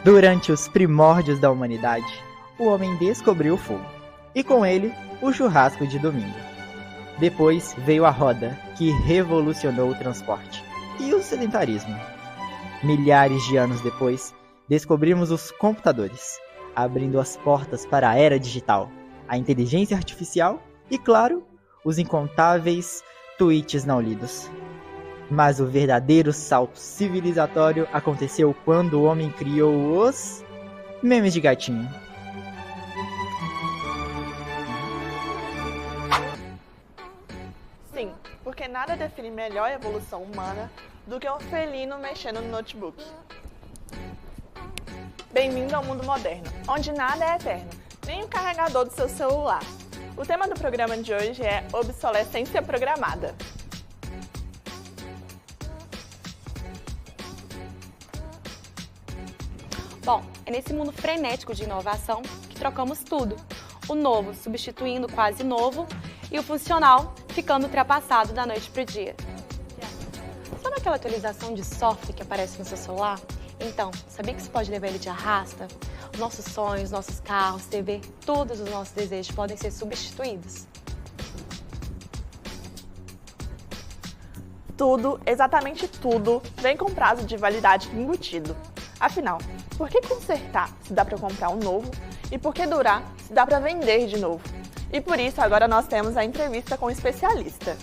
Durante os primórdios da humanidade, o homem descobriu o fogo, e com ele, o churrasco de domingo. Depois veio a roda, que revolucionou o transporte, e o sedentarismo. Milhares de anos depois, descobrimos os computadores, abrindo as portas para a era digital, a inteligência artificial e, claro, os incontáveis tweets não lidos. Mas o verdadeiro salto civilizatório aconteceu quando o homem criou os memes de gatinho. Sim, porque nada define melhor a evolução humana do que um felino mexendo no notebook. Bem-vindo ao mundo moderno, onde nada é eterno, nem o carregador do seu celular. O tema do programa de hoje é obsolescência programada. Bom, é nesse mundo frenético de inovação que trocamos tudo. O novo substituindo o quase novo e o funcional ficando ultrapassado da noite para o dia. Sabe aquela atualização de software que aparece no seu celular? Então, sabia que você pode levar ele de arrasta? Os nossos sonhos, nossos carros, TV, todos os nossos desejos podem ser substituídos. Tudo, exatamente tudo, vem com prazo de validade embutido. Afinal, por que consertar se dá para comprar um novo? E por que durar se dá para vender de novo? E por isso agora nós temos a entrevista com o especialista.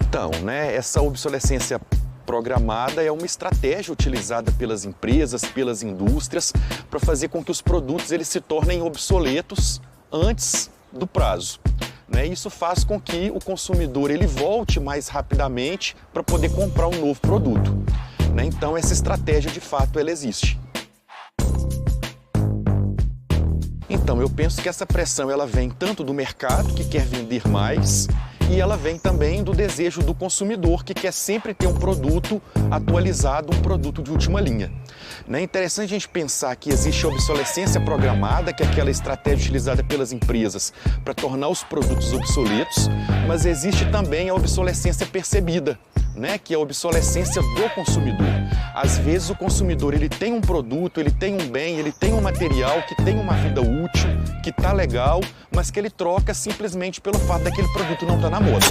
Então, essa obsolescência programada é uma estratégia utilizada pelas empresas, pelas indústrias, para fazer com que os produtos eles se tornem obsoletos antes do prazo. Isso faz com que o consumidor ele volte mais rapidamente para poder comprar um novo produto. Então, essa estratégia, de fato, ela existe. Então, eu penso que essa pressão ela vem tanto do mercado, que quer vender mais, e ela vem também do desejo do consumidor, que quer sempre ter um produto atualizado, um produto de última linha. É interessante a gente pensar que existe a obsolescência programada, que é aquela estratégia utilizada pelas empresas para tornar os produtos obsoletos, mas existe também a obsolescência percebida, que é a obsolescência do consumidor. Às vezes o consumidor ele tem um produto, ele tem um bem, ele tem um material que tem uma vida útil, que está legal, mas que ele troca simplesmente pelo fato daquele produto não estar na moda.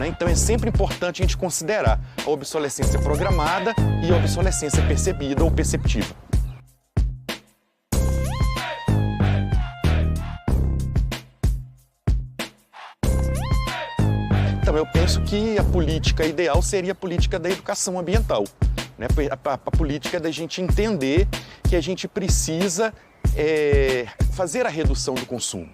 Então é sempre importante a gente considerar a obsolescência programada e a obsolescência percebida ou perceptiva. Então eu penso que a política ideal seria a política da educação ambiental. A política da gente entender que a gente precisa fazer a redução do consumo.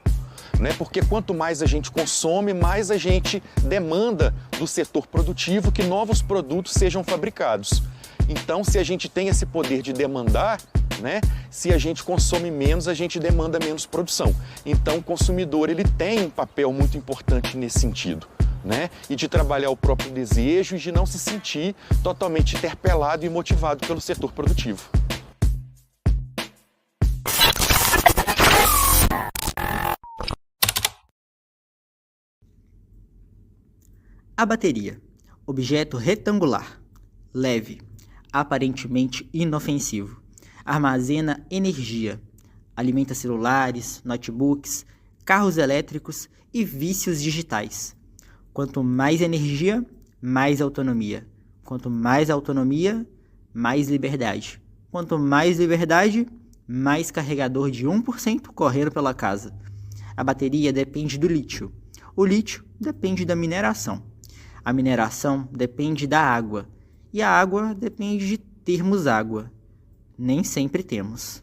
Porque quanto mais a gente consome, mais a gente demanda do setor produtivo que novos produtos sejam fabricados. Então, se a gente tem esse poder de demandar, se a gente consome menos, a gente demanda menos produção. Então, o consumidor ele tem um papel muito importante nesse sentido. E de trabalhar o próprio desejo e de não se sentir totalmente interpelado e motivado pelo setor produtivo. A bateria, objeto retangular, leve, aparentemente inofensivo, armazena energia, alimenta celulares, notebooks, carros elétricos e vícios digitais. Quanto mais energia, mais autonomia. Quanto mais autonomia, mais liberdade. Quanto mais liberdade, mais carregador de 1% correndo pela casa. A bateria depende do lítio. O lítio depende da mineração. A mineração depende da água. E a água depende de termos água. Nem sempre temos.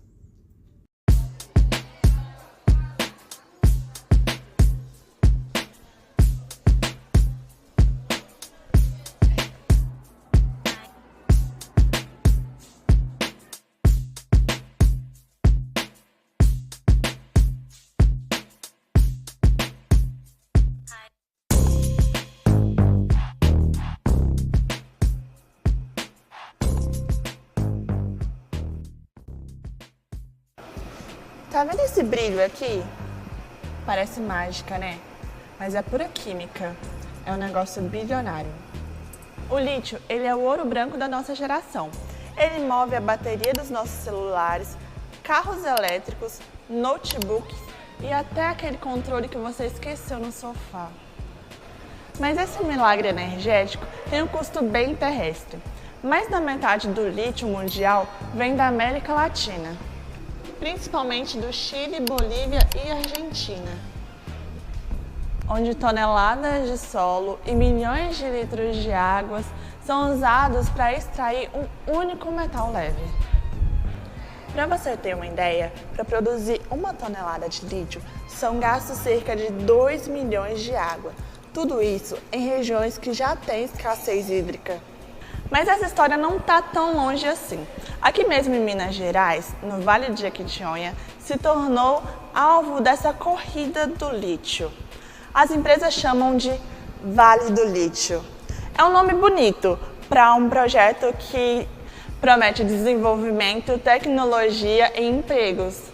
Tá vendo esse brilho aqui? Parece mágica, né? Mas é pura química. É um negócio bilionário. O lítio, ele é o ouro branco da nossa geração. Ele move a bateria dos nossos celulares, carros elétricos, notebooks e até aquele controle que você esqueceu no sofá. Mas esse milagre energético tem um custo bem terrestre. Mais da metade do lítio mundial vem da América Latina, principalmente do Chile, Bolívia e Argentina, onde toneladas de solo e milhões de litros de água são usados para extrair um único metal leve. Para você ter uma ideia, para produzir 1 tonelada de lítio, são gastos cerca de 2 milhões de água. Tudo isso em regiões que já têm escassez hídrica. Mas essa história não está tão longe assim. Aqui mesmo em Minas Gerais, no Vale de Jequitinhonha, se tornou alvo dessa corrida do lítio. As empresas chamam de Vale do Lítio. É um nome bonito para um projeto que promete desenvolvimento, tecnologia e empregos.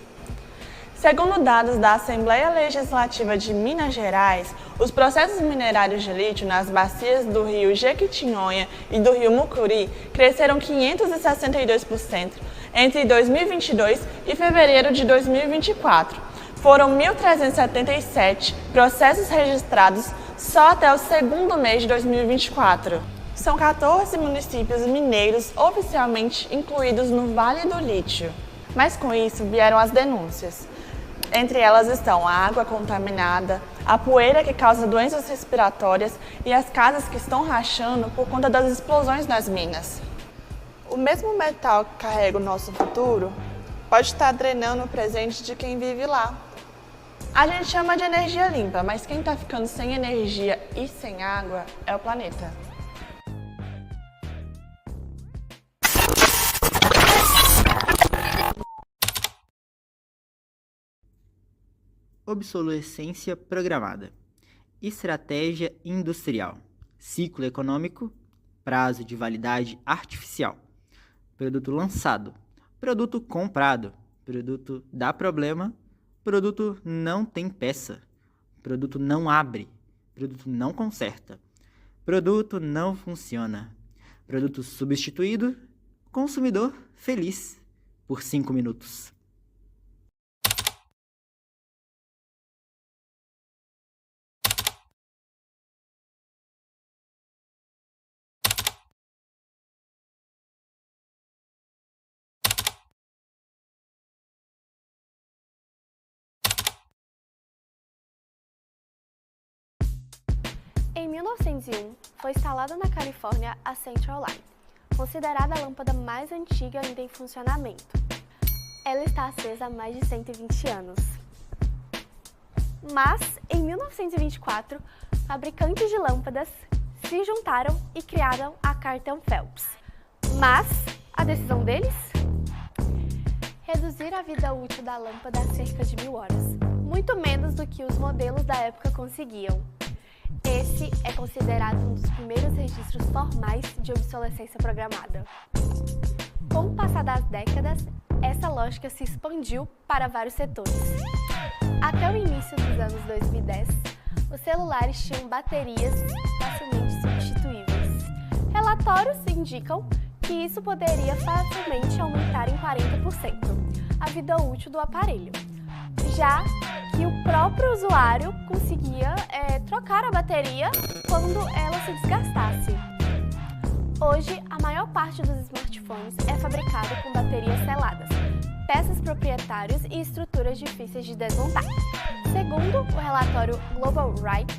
Segundo dados da Assembleia Legislativa de Minas Gerais, os processos minerários de lítio nas bacias do rio Jequitinhonha e do rio Mucuri cresceram 562% entre 2022 e fevereiro de 2024. Foram 1.377 processos registrados só até o segundo mês de 2024. São 14 municípios mineiros oficialmente incluídos no Vale do Lítio. Mas com isso vieram as denúncias. Entre elas estão a água contaminada, a poeira que causa doenças respiratórias e as casas que estão rachando por conta das explosões nas minas. O mesmo metal que carrega o nosso futuro pode estar drenando o presente de quem vive lá. A gente chama de energia limpa, mas quem está ficando sem energia e sem água é o planeta. Obsolescência programada, estratégia industrial, ciclo econômico, prazo de validade artificial, produto lançado, produto comprado, produto dá problema, produto não tem peça, produto não abre, produto não conserta, produto não funciona, produto substituído, consumidor feliz por 5 minutos. Em 1901, foi instalada na Califórnia a Central Light, considerada a lâmpada mais antiga ainda em funcionamento. Ela está acesa há mais de 120 anos. Mas, em 1924, fabricantes de lâmpadas se juntaram e criaram a Carlton Phelps. Mas, a decisão deles? Reduzir a vida útil da lâmpada a cerca de 1000 horas, muito menos do que os modelos da época conseguiam. Esse é considerado um dos primeiros registros formais de obsolescência programada. Com o passar das décadas, essa lógica se expandiu para vários setores. Até o início dos anos 2010, os celulares tinham baterias facilmente substituíveis. Relatórios indicam que isso poderia facilmente aumentar em 40% a vida útil do aparelho, já que o próprio usuário conseguia trocar a bateria quando ela se desgastasse. Hoje, a maior parte dos smartphones é fabricada com baterias seladas, peças proprietárias e estruturas difíceis de desmontar. Segundo o relatório Global Right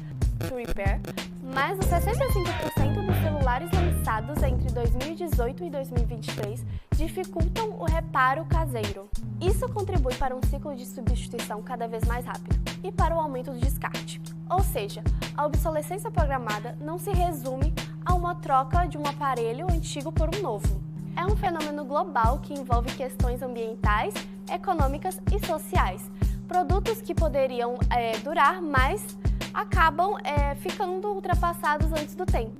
to Repair, mais de 65% dos celulares lançados entre 2018 e 2023 dificultam o reparo caseiro. Isso contribui para um ciclo de substituição cada vez mais rápido e para o aumento do descarte. Ou seja, a obsolescência programada não se resume a uma troca de um aparelho antigo por um novo. É um fenômeno global que envolve questões ambientais, econômicas e sociais. Produtos que poderiam durar mais acabam ficando ultrapassados antes do tempo.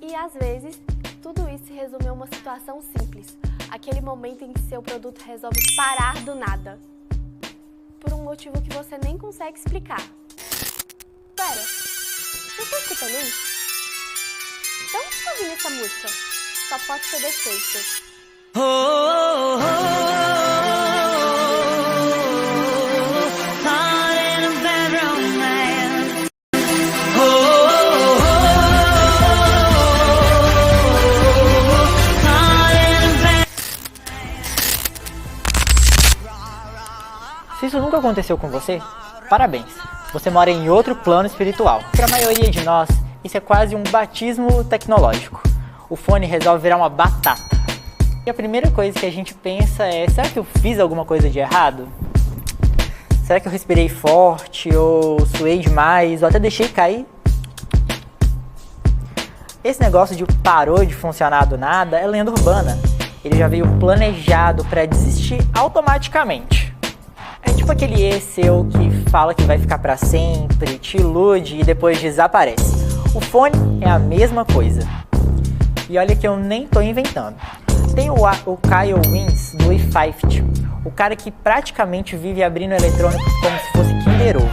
E às vezes, tudo isso se resume a uma situação simples, aquele momento em que seu produto resolve parar do nada. por um motivo que você nem consegue explicar. Pera, você tá escutando isso? De onde tá vindo essa música? Só pode ser defeito. Se isso nunca aconteceu com você, parabéns! Você mora em outro plano espiritual. Para a maioria de nós, isso é quase um batismo tecnológico. O fone resolve virar uma batata. E a primeira coisa que a gente pensa é, será que eu fiz alguma coisa de errado? Será que eu respirei forte, ou suei demais, ou até deixei cair? Esse negócio de parou de funcionar do nada é lenda urbana. Ele já veio planejado para desistir automaticamente. É tipo aquele e-seu que fala que vai ficar para sempre, te ilude e depois desaparece. O fone é a mesma coisa. E olha que eu nem tô inventando. Tem o Kyle Wiens do E50, o cara que praticamente vive abrindo eletrônicos como se fosse Kinder Ovo,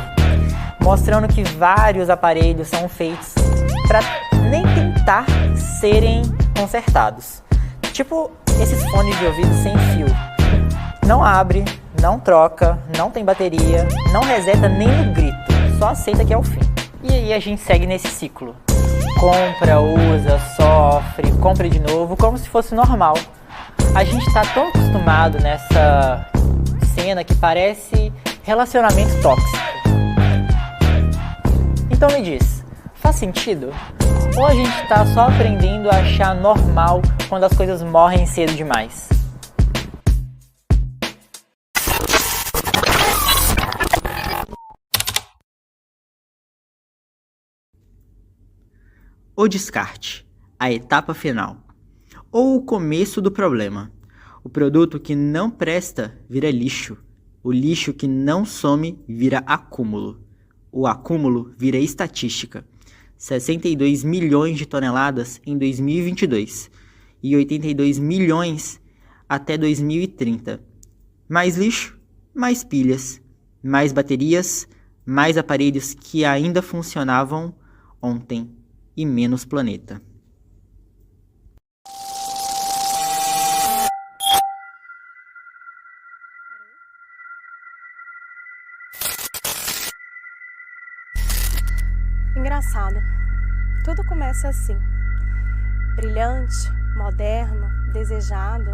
mostrando que vários aparelhos são feitos para nem tentar serem consertados. Tipo esses fones de ouvido sem fio. Não abre, não troca, não tem bateria, não reseta nem no grito, só aceita que é o fim. E aí a gente segue nesse ciclo. Compra, usa, sofre, compra de novo, como se fosse normal. A gente tá tão acostumado nessa cena que parece relacionamento tóxico. Então me diz, faz sentido? Ou a gente tá só aprendendo a achar normal quando as coisas morrem cedo demais? O descarte, a etapa final, ou o começo do problema. O produto que não presta vira lixo. O lixo que não some vira acúmulo. O acúmulo vira estatística. 62 milhões de toneladas em 2022 e 82 milhões até 2030. Mais lixo, mais pilhas, mais baterias, mais aparelhos que ainda funcionavam ontem. E menos planeta. Engraçado. Tudo começa assim. Brilhante, moderno, desejado.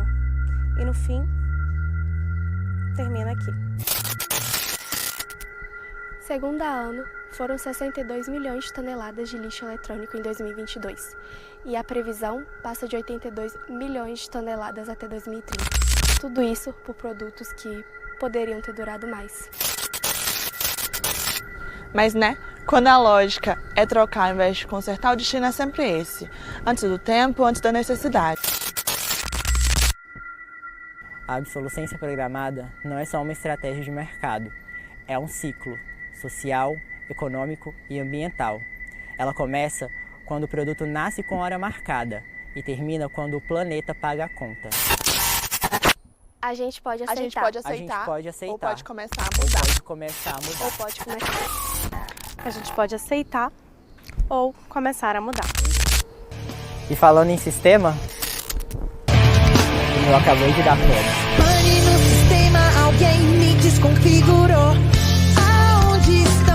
E no fim, termina aqui. Segundo a ONU, foram 62 milhões de toneladas de lixo eletrônico em 2022 e a previsão passa de 82 milhões de toneladas até 2030. Tudo isso por produtos que poderiam ter durado mais. Mas quando a lógica é trocar ao invés de consertar, o destino é sempre esse. Antes do tempo, antes da necessidade. A obsolescência programada não é só uma estratégia de mercado, é um ciclo social, econômico e ambiental. Ela começa quando o produto nasce com hora marcada e termina quando o planeta paga a conta. A gente pode aceitar. A gente pode aceitar. Ou pode começar a mudar. A gente pode aceitar ou começar a mudar. E falando em sistema, eu acabei de dar pane. Pane no sistema, alguém me desconfigurou. Aonde está?